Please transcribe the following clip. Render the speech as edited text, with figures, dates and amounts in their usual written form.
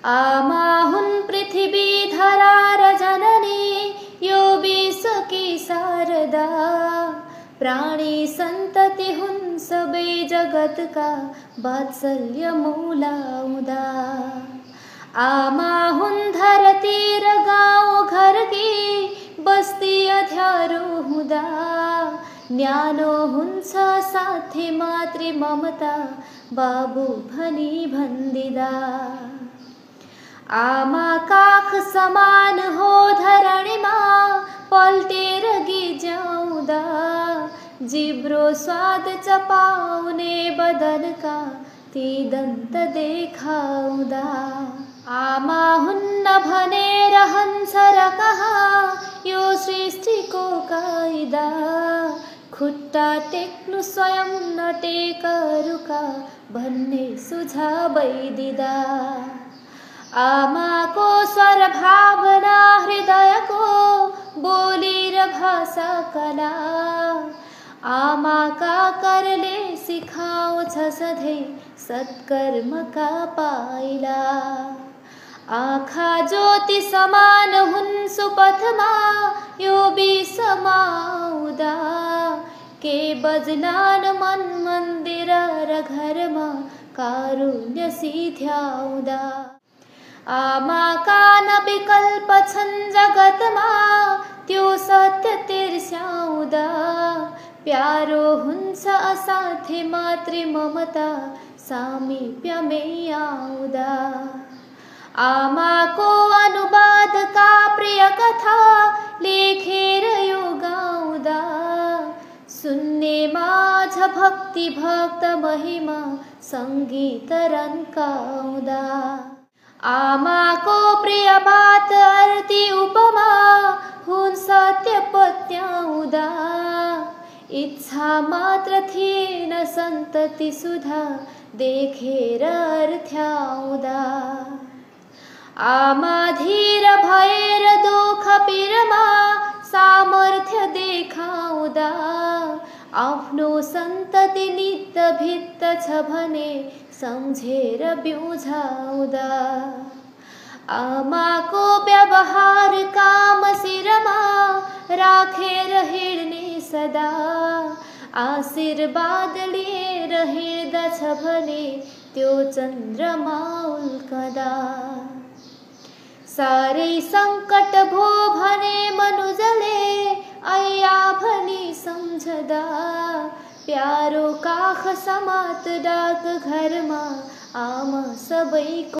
आमा हुन् पृथ्वी धरा र जननी, यो विश्वकी शारदा। प्राणी सन्तति हुन् सबै जगतका, वात्सल्य मौलाउँदा। आमा हुन् धरती र गाउँ घरकी, बस्ती अँध्यारो हुँदा। न्यानो हुन्छ साथी मातृ ममता, बाबु भनी भन्दिदा। आमा काख समान हो धरणीमा, पल्टेर गिज्याउँदा। जिब्रो स्वाद चपाउने बदनका, ती दन्त देखाउँदा। आमा हुन्न भनेर रहन्छ र कहाँ, यो सृष्टिको कायदा। खुट्टा टेक्नु स्वयं नटेकरुका, भन्ने सुझावै दिदा। आमाको स्वर भावना हृदयको, बोली र भाषा कला। आमाका करले सिकाउँछ सधैँ, सत्कर्मका पाइला। आँखा ज्योति समान हुन् सुपथमा, यो विश्वमा आउँदा। के बजलान मन मन्दिर र घरमा, कारुण्य सिध्याउँदा। आमाका नविकल्प छन् जगतमा, त्यो सत्य तिर्स्याउँदा। प्यारो हुन्छ असाध्य मातृ ममता, सामिप्यमै आउँदा। आमाको अनुवादका प्रिय कथा, लेखेर यो गाउँदा। सुन्ने माझ भक्ति भक्त महिमा, सङ्गीत रन्काउँदा। आमाको प्रिय बात अर्ती उपमा, हुन् सत्य पत्याउँदा। इच्छा मात्र थिएन सन्तति सुधा, देखेर अर्थ्याउँदा। आमा धीर भएर दुःख पीरमा, सामर्थ्य देखाउँदा। आफ्नो सन्तति नित्त भित्त छ भने, सम्झेर बिउझाउँदा। आमाको व्यवहार काम शिरमा, राखेर हिँड्ने सदा। आशीर्वाद लिएर हिँड्दछ भने, त्यो चन्द्रमा उल्कदा। साह्रै सङ्कट भो भने मनुजले, ऐया भनी सम्झदा। प्यारो काख समात डाक घरमा, आमा सबैको